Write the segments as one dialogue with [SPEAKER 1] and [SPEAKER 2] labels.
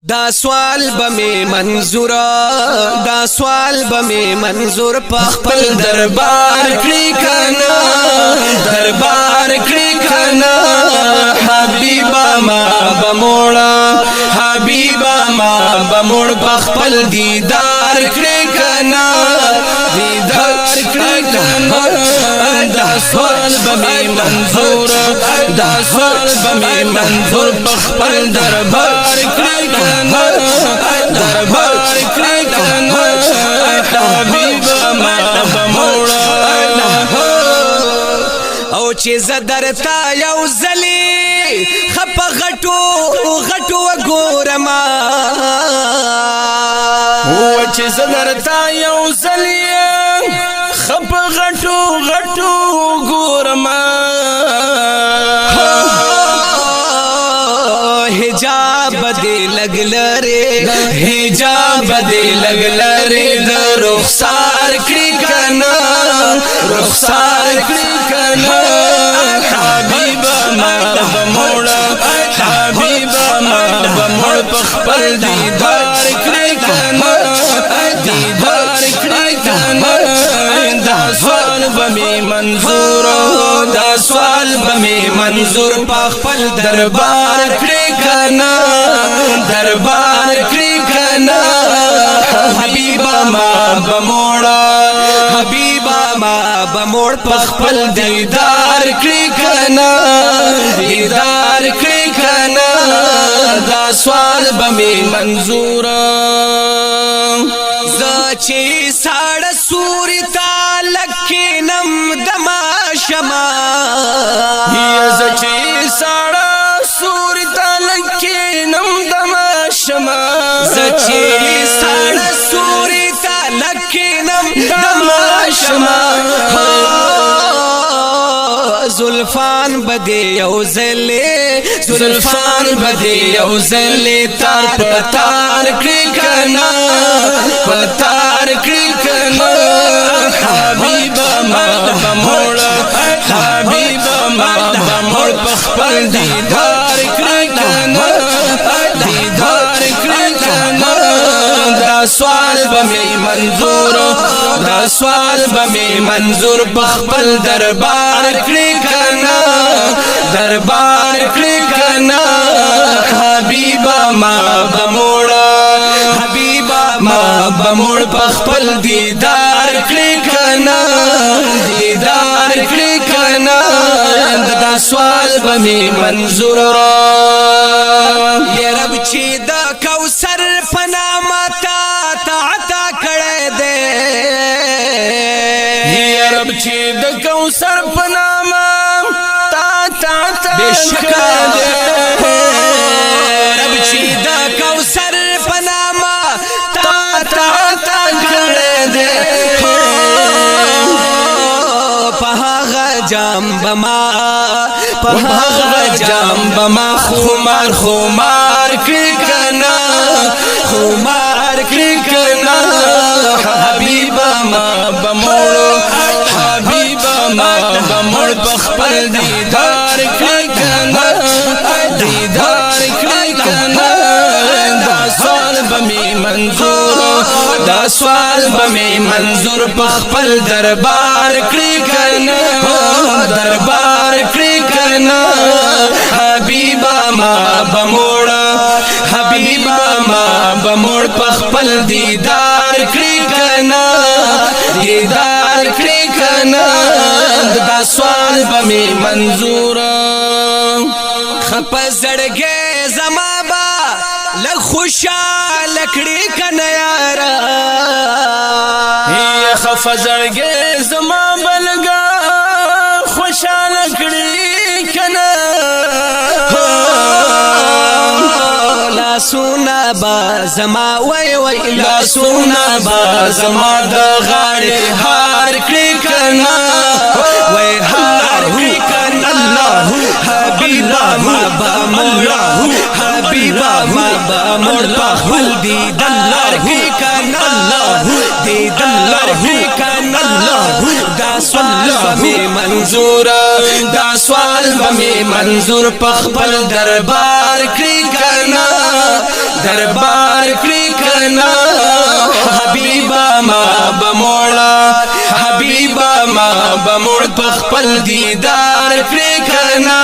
[SPEAKER 1] دا سوال بمی منظور دا سوال بمی منظور پخپل دربار کړی کنا دربار کړی کنا حبیبا ما بموړه حبیبا ما بموړ پخپل دیدار کړی کنا دیدار کړی کنا دا سوال بمی منظور دا سوال بمی منظور پخپل دربار کړی کنا دربار کړی کنا حبیبا ما بموړه او چې زدرتا یو زلی خپ غټو غټو ګورما
[SPEAKER 2] او چې زدرتا یو زلی خپ غټو غټو ګورما
[SPEAKER 1] حجاب دې لګلره
[SPEAKER 2] حجاب دې لګلره د رخسار کړی کنا رخسار کړی کنا حبیبا ما بموړه حبیبا ما بموړ پخپل دیدار کړی کنا دیدار کړی کنا دا سوال بمی منظور دا سوال بمی منظور پخپل دربار کړی کنا دربار کړی کنا حبیبا ما بموړه
[SPEAKER 1] حبیبا ما بموړ
[SPEAKER 2] پخپل دیدار کړی کنا دیدار کړی کنا دا سوال بمی منظور
[SPEAKER 1] زچې ساړه سوري تالکینم دما شما
[SPEAKER 2] زچې ساړه سوري تالکینم دما شما
[SPEAKER 1] زچې ساړه سوري تالکینم دما شما زلفان بدی یو زلی
[SPEAKER 2] زلفان بدی یو زلی تار پتار کړی کنا پتار کړی کنا حبیبا ما بموړه حبیبا ما بموړ پخپل دیدار کړی کنا دیدار کړی کنا دا سوال بمی منظور دا سوال بمی منظور پخپل دربار کړی کنا دربار کړی کنا حبیبا ما بموړه حبیبا ما بموړ پخپل دیدار کړی کنا دیدار کړی کنا دا سوال بمی منظور
[SPEAKER 1] یا رب چې دا کوثر پنامه تا عطا کړی دې
[SPEAKER 2] یا رب چې د کوثر پنامه
[SPEAKER 1] بشکا رب چې دا کوثر پنامه تا کړی دې په هغه جام بما
[SPEAKER 2] په هغه جام بما خمار خمار کړی کنا خمار کړی کنا حبیبا ما بموړو حبیبا ما بموړ پخپل دیدار کړی کنا دیدار کړی کنا دا سوال بمی منظور دا سوال بمی منظور پخپل دربار کړی کنا دربار کړی کنا حبیبا ما بموړه حبیبا ما بموړ پخپل دیدار کړی کنا دیدار کړی کنا دا سوال بمی منظور
[SPEAKER 1] خپ زړګې زما با لږ خوشاله کړی کنا یارا
[SPEAKER 2] هي خف زړګې زما بلګا خوشاله کړی کنا
[SPEAKER 1] لا سونا با زما وای وای
[SPEAKER 2] لا سونا با زما د غاړې هار کړی کنا
[SPEAKER 1] وای هار کړی کنا الله حبیبا ما بموړه حبیبا ما بموړ پخپل دیدار کړی کنا الله دیدار کړی کنا الله دا سوال بمی منظور
[SPEAKER 2] دا سوال بمی منظور پخپل دربار کړی کنا دربار کړی کنا حبیبا ما بموړه حبیبا ما بموړ پخپل دیدار کړی کنا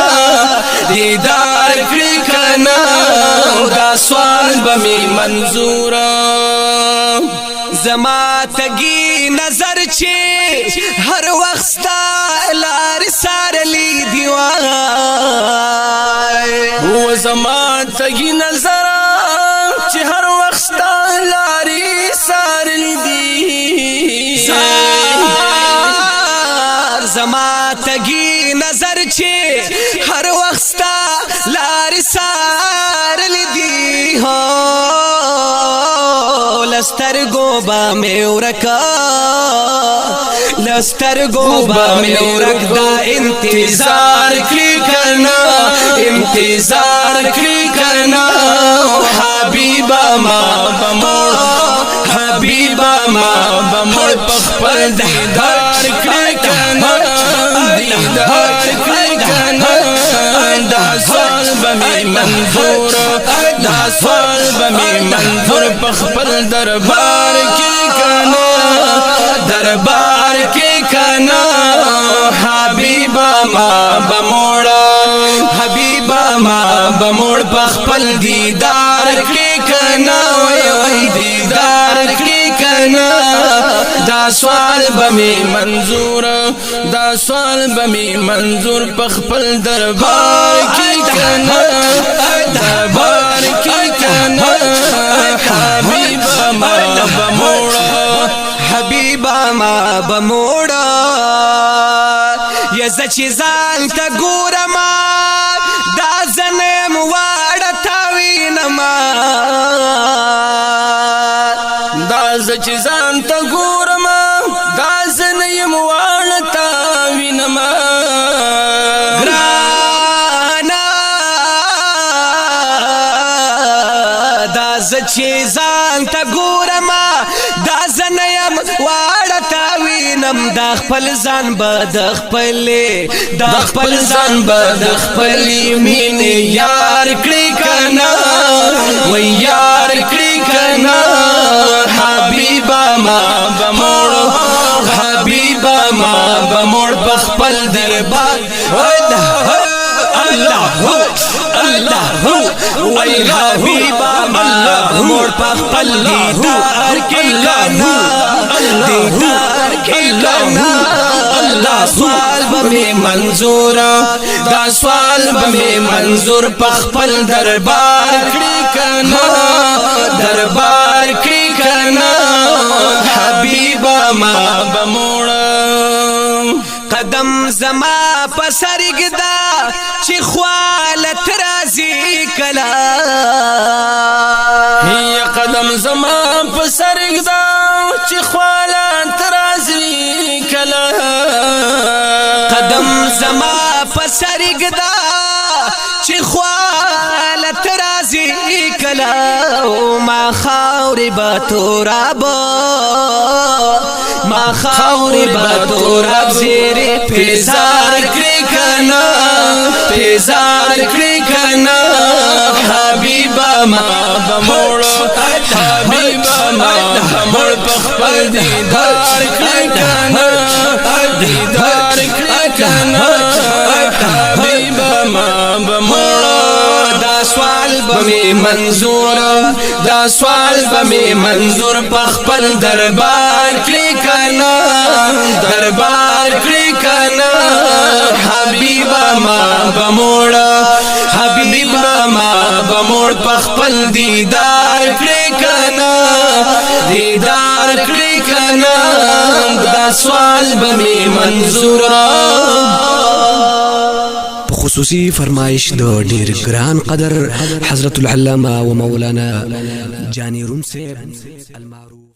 [SPEAKER 2] دیدار کړی کنا دا سوال بمی منظورا
[SPEAKER 1] زما تگی نظر چه هر وقت ستا لار سارلی دیوای
[SPEAKER 2] و زما تگی نظر چه هر وقت ستا لاری سارلی دی
[SPEAKER 1] زما تگی نظر چه هر وقت ستا لار سارلی دی لستر گوبا میں ورکا لستر گوبا میں ورک دا انتظار
[SPEAKER 2] کی کرنا انتظار کی کرنا حبیبا ما بموڑ حبیبا ما بموڑ پخپل دیدار کی کرنا دیدار کی کرنا دا سوال بمی منظور دا سوال بمی منظور پخپل دربار کی کنا دربار کی کنا حبیبا ما بموڑا حبیبا ما بموڑ پخپل دیدار کی کنا دیدار کی کنا دا سوال بمی منظور دا سوال بمی منظور پخپل دربار کی کنا دربار کی کنا حبیبا ما بموڑا
[SPEAKER 1] حبیبا ما بموڑا یزا چیزان تا گورما دا زنم وارا تاوینما
[SPEAKER 2] دا چیزان تا گورما دا زنم وارا تاوینما
[SPEAKER 1] چیزان تا گورما دا زنیم وارتا وینم دا خپل ځان بد خپلې دا خپل ځان بد خپلې مين یار کړی کنا و یار کړی کنا حبیبا ما بموړ حبیبا ما بموړ بخپل دربار الله الله وای حبیبا ما بموړ پخپل دیدار کې کنا دیدار کې کنا الله سوال بمی منظور دا سوال بمی منظور پخپل دربار کړی کنا دربار کړی کنا حبیبا ما بموړ قدم زما پسرګدا چې خوالت رازي کلا
[SPEAKER 2] هي قدم زما پسرګدا چې خوالت رازي کلا
[SPEAKER 1] قدم زما پسرګدا چې خوالت رازي کلا ما خاوري با تراب ما خاوري با تراب زیره پیزار کړی کنا پیزار کړی کنا حبیبا ما بموړ حبیبا ما بموړ پخپل دیدار کړی کنا دیدار کړی کنا حبیبا ما بموړ دا سوال بمی منظور دا سوال بمی منظور پخپل دربار کړی کنا دربار کړی کنا حبیبا ما بموړ حبیبا ما بموړ پخپل دیدار کړی کنا دیدار کړی کنا دا سوال بمی منظور خصوصی فرمایش د ډیر ګران قدر حضرت العلامه و مولانا جانی روم سے المعروف